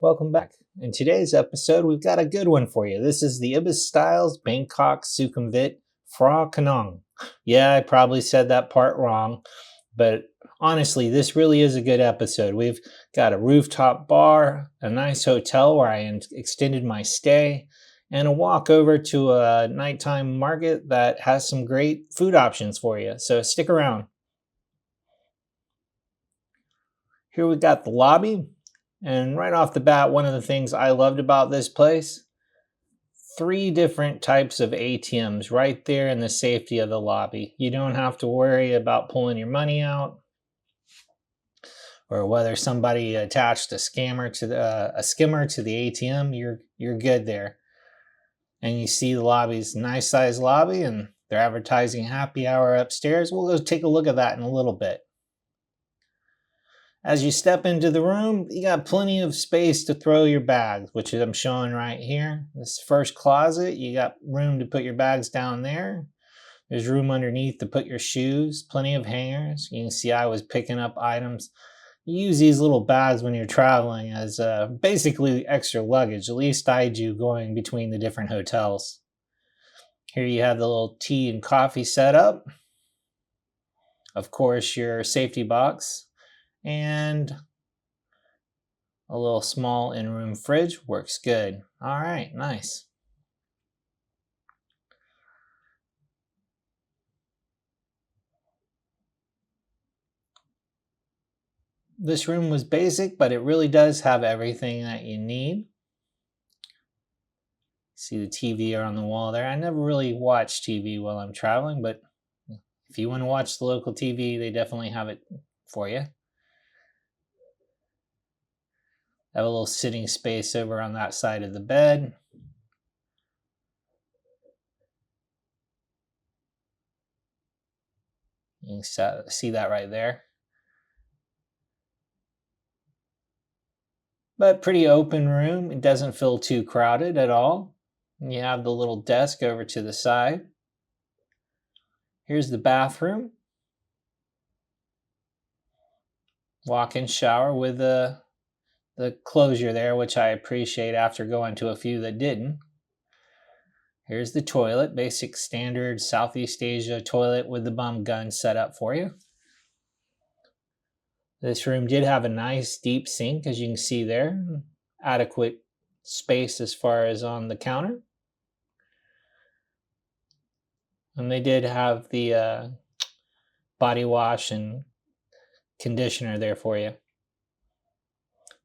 welcome back. In today's episode, we've got a good one for you. This is the Ibis Styles Bangkok Sukhumvit Phra Kanong. Yeah, I probably said that part wrong, but honestly, this really is a good episode. We've got a rooftop bar, a nice hotel where I extended my stay, and a walk over to a nighttime market that has some great food options for you. So stick around. Here we got the lobby. And right off the bat, one of the things I loved about this place, 3 different types of ATMs right there in the safety of the lobby. You don't have to worry about pulling your money out or whether somebody attached a skimmer to the ATM. You're good there. And you see the lobby's nice size lobby, and they're advertising happy hour upstairs. We'll go take a look at that in a little bit. As you step into the room, you got plenty of space to throw your bags, which I'm showing right here. This first closet, you got room to put your bags down there. There's room underneath to put your shoes, plenty of hangers. You can see I was picking up items. You use these little bags when you're traveling as basically extra luggage. At least I do going between the different hotels. Here you have the little tea and coffee setup. Of course, your safety box. And a little small in-room fridge works good. All right, nice. This room was basic, but it really does have everything that you need. See the TV on the wall there. I never really watch TV while I'm traveling, but if you want to watch the local TV, they definitely have it for you. Have a little sitting space over on that side of the bed. You can see that right there. But pretty open room. It doesn't feel too crowded at all. And you have the little desk over to the side. Here's the bathroom. Walk-in shower with the closure there, which I appreciate after going to a few that didn't. Here's the toilet, basic standard Southeast Asia toilet with the bum gun set up for you. This room did have a nice deep sink, as you can see there. Adequate space as far as on the counter. And they did have the body wash and conditioner there for you.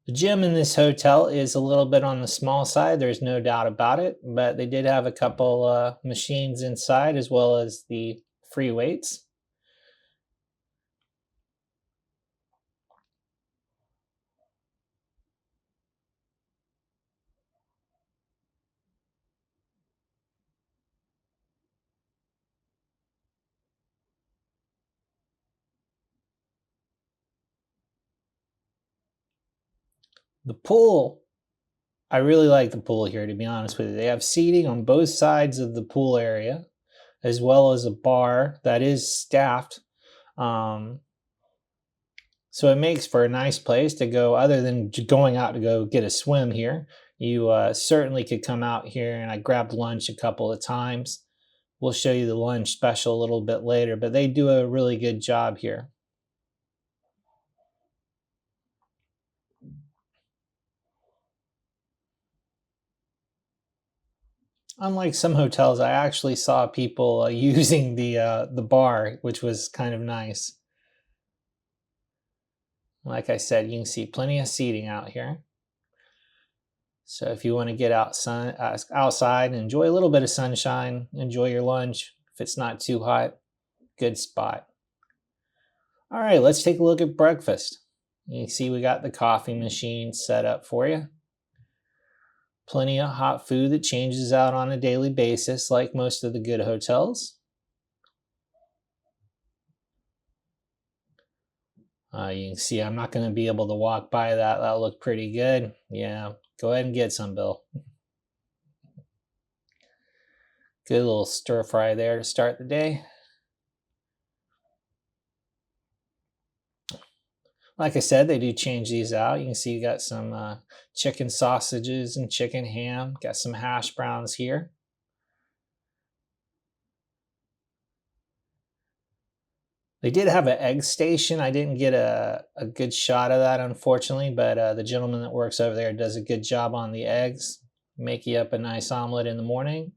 The gym in this hotel is a little bit on the small side, there's no doubt about it, but they did have a couple machines inside as well as the free weights. The pool, I really like the pool here, to be honest with you. They have seating on both sides of the pool area, as well as a bar that is staffed. So it makes for a nice place to go, other than going out to go get a swim here. You certainly could come out here, and I grabbed lunch a couple of times. We'll show you the lunch special a little bit later, but they do a really good job here. Unlike some hotels, I actually saw people using the bar, which was kind of nice. Like I said, you can see plenty of seating out here. So if you want to get outside and enjoy a little bit of sunshine, enjoy your lunch, if it's not too hot, good spot. All right, let's take a look at breakfast. You can see we got the coffee machine set up for you. Plenty of hot food that changes out on a daily basis, like most of the good hotels. You can see I'm not going to be able to walk by that. That looked pretty good. Yeah, go ahead and get some, Bill. Good little stir fry there to start the day. Like I said, they do change these out. You can see you got some chicken sausages and chicken ham. Got some hash browns here. They did have an egg station. I didn't get a good shot of that, unfortunately, but the gentleman that works over there does a good job on the eggs. Make you up a nice omelet in the morning.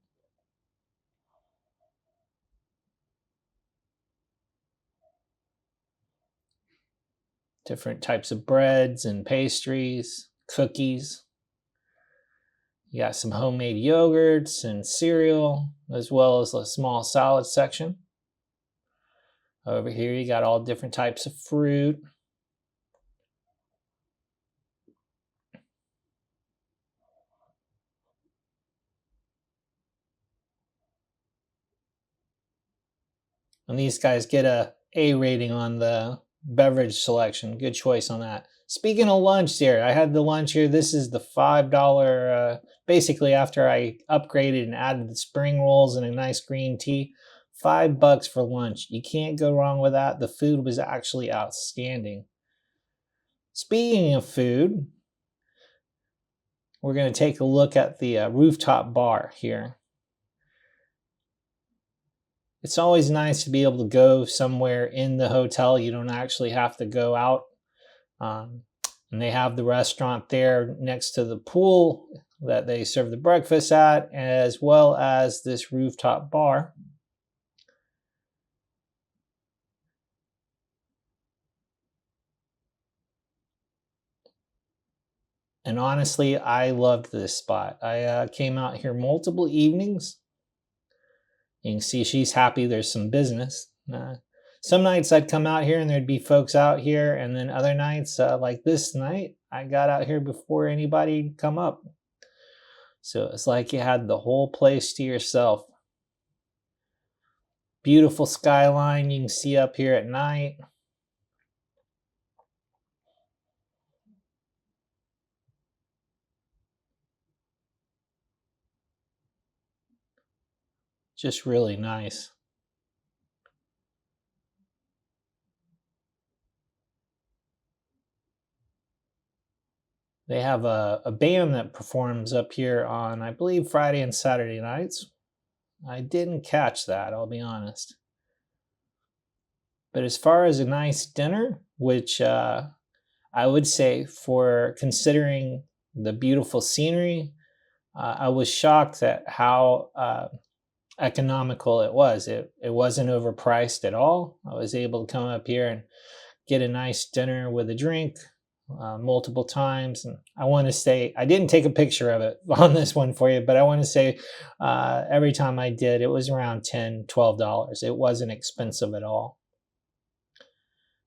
Different types of breads and pastries, cookies. You got some homemade yogurts and cereal, as well as a small salad section. Over here, you got all different types of fruit. And these guys get a A rating on the beverage selection. Good choice on that. Speaking of lunch here, I had the lunch here. This is the $5, basically after I upgraded and added the spring rolls and a nice green tea. $5 for lunch. You can't go wrong with that. The food was actually outstanding. Speaking of food, we're going to take a look at the rooftop bar here. It's always nice to be able to go somewhere in the hotel. You don't actually have to go out. And they have the restaurant there next to the pool that they serve the breakfast at, as well as this rooftop bar. And honestly, I loved this spot. I came out here multiple evenings. You can see she's happy there's some business. Some nights I'd come out here and there'd be folks out here, and then other nights, like this night, I got out here before anybody come up. So it's like you had the whole place to yourself. Beautiful skyline you can see up here at night. Just really nice. They have a band that performs up here on, I believe, Friday and Saturday nights. I didn't catch that, I'll be honest. But as far as a nice dinner, which I would say for considering the beautiful scenery, I was shocked at how economical it was. It wasn't overpriced at all. I was able to come up here and get a nice dinner with a drink multiple times. And I want to say, I didn't take a picture of it on this one for you, but I want to say every time I did, it was around $10, $12. It wasn't expensive at all.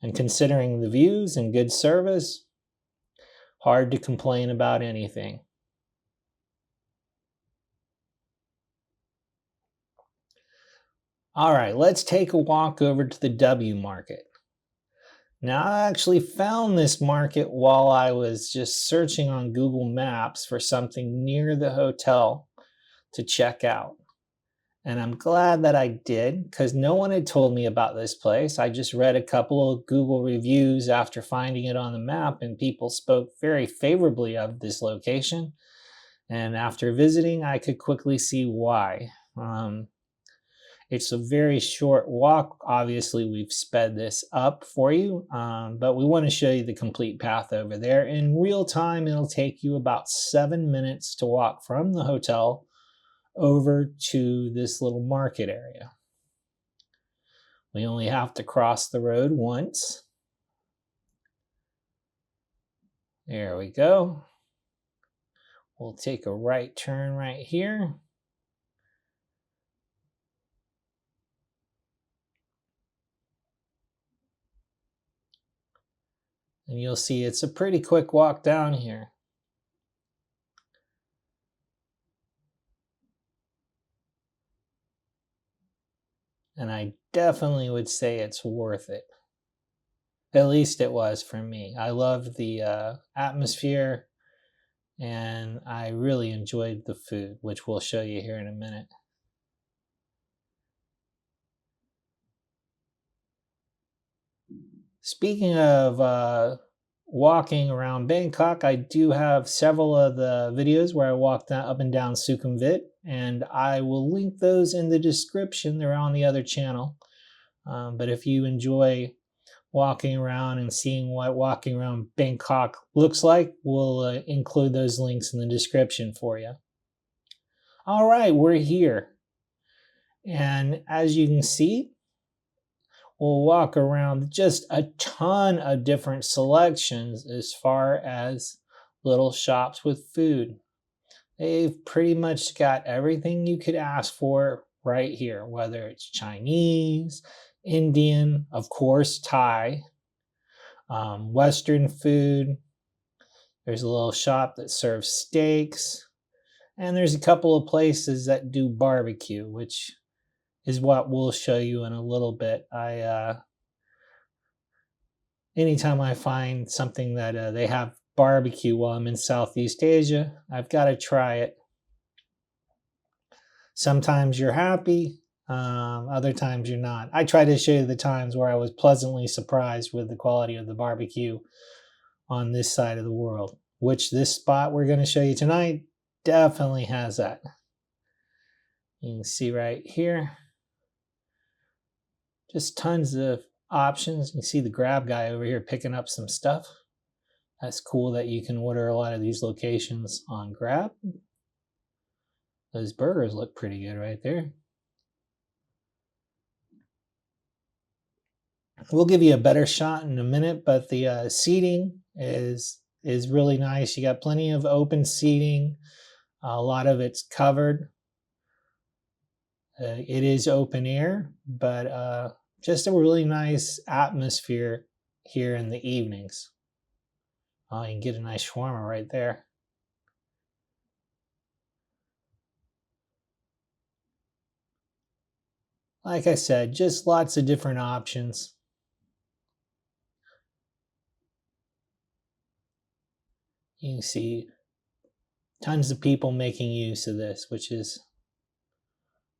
And considering the views and good service, hard to complain about anything. All right, let's take a walk over to the W Market. Now, I actually found this market while I was just searching on Google Maps for something near the hotel to check out. And I'm glad that I did because no one had told me about this place. I just read a couple of Google reviews after finding it on the map, and people spoke very favorably of this location. And after visiting, I could quickly see why. It's a very short walk. Obviously, we've sped this up for you, but we want to show you the complete path over there. In real time, it'll take you about 7 minutes to walk from the hotel over to this little market area. We only have to cross the road once. There we go. We'll take a right turn right here. And you'll see it's a pretty quick walk down here. And I definitely would say it's worth it. At least it was for me. I loved the atmosphere, and I really enjoyed the food, which we'll show you here in a minute. Speaking of walking around Bangkok, I do have several of the videos where I walked up and down Sukhumvit, and I will link those in the description. They're on the other channel. But if you enjoy walking around and seeing what walking around Bangkok looks like, we'll include those links in the description for you. All right, we're here. And as you can see, we'll walk around just a ton of different selections as far as little shops with food. They've pretty much got everything you could ask for right here, whether it's Chinese, Indian, of course, Thai, Western food. There's a little shop that serves steaks, and there's a couple of places that do barbecue, which is what we'll show you in a little bit. Anytime I find something that they have barbecue while I'm in Southeast Asia, I've got to try it. Sometimes you're happy, other times you're not. I try to show you the times where I was pleasantly surprised with the quality of the barbecue on this side of the world, which this spot we're going to show you tonight definitely has that. You can see right here, just tons of options. You can see the Grab guy over here picking up some stuff. That's cool that you can order a lot of these locations on Grab. Those burgers look pretty good right there. We'll give you a better shot in a minute, but the seating is really nice. You got plenty of open seating. A lot of it's covered. It is open air, but just a really nice atmosphere here in the evenings. You can get a nice shawarma right there. Like I said, just lots of different options. You can see tons of people making use of this, which is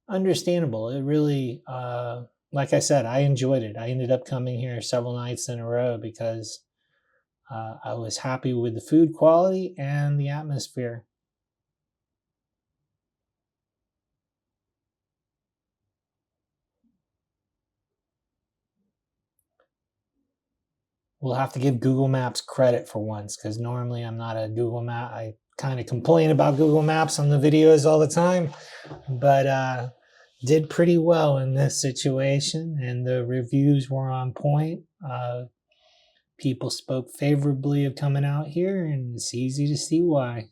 understandable. It really, like I said, I enjoyed it. I ended up coming here several nights in a row because I was happy with the food quality and the atmosphere. We'll have to give Google Maps credit for once, because normally I'm not a Google Map. I kind of complain about Google Maps on the videos all the time, but did pretty well in this situation, and the reviews were on point. People spoke favorably of coming out here, and it's easy to see why.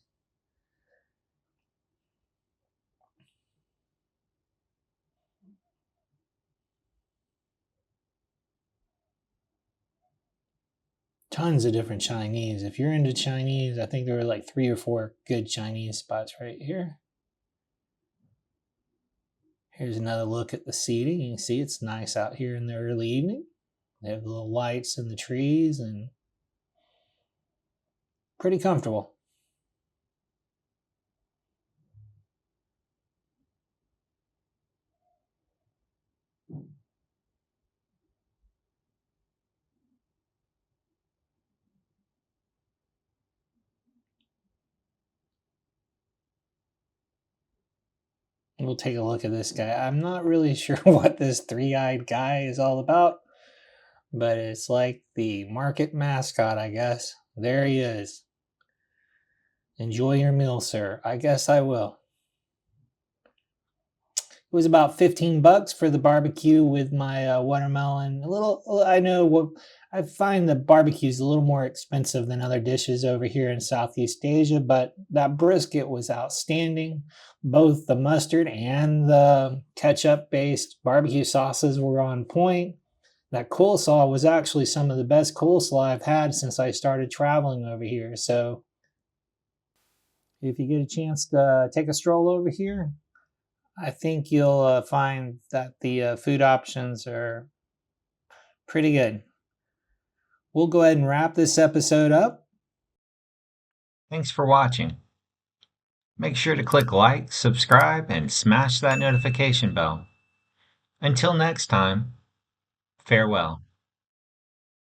Tons of different Chinese. If you're into Chinese, I think there were like 3 or 4 good Chinese spots right here. Here's another look at the seating. You can see it's nice out here in the early evening. They have little lights in the trees and pretty comfortable. We'll take a look at this guy. I'm not really sure what this 3-eyed guy is all about, but it's like the market mascot, I guess. There he is. Enjoy your meal, sir. I guess I will. It was about 15 bucks for the barbecue with my watermelon. I find the barbecue is a little more expensive than other dishes over here in Southeast Asia, but that brisket was outstanding. Both the mustard and the ketchup-based barbecue sauces were on point. That coleslaw was actually some of the best coleslaw I've had since I started traveling over here. So if you get a chance to take a stroll over here, I think you'll find that the food options are pretty good. We'll go ahead and wrap this episode up. Thanks for watching. Make sure to click like, subscribe, and smash that notification bell. Until next time, farewell.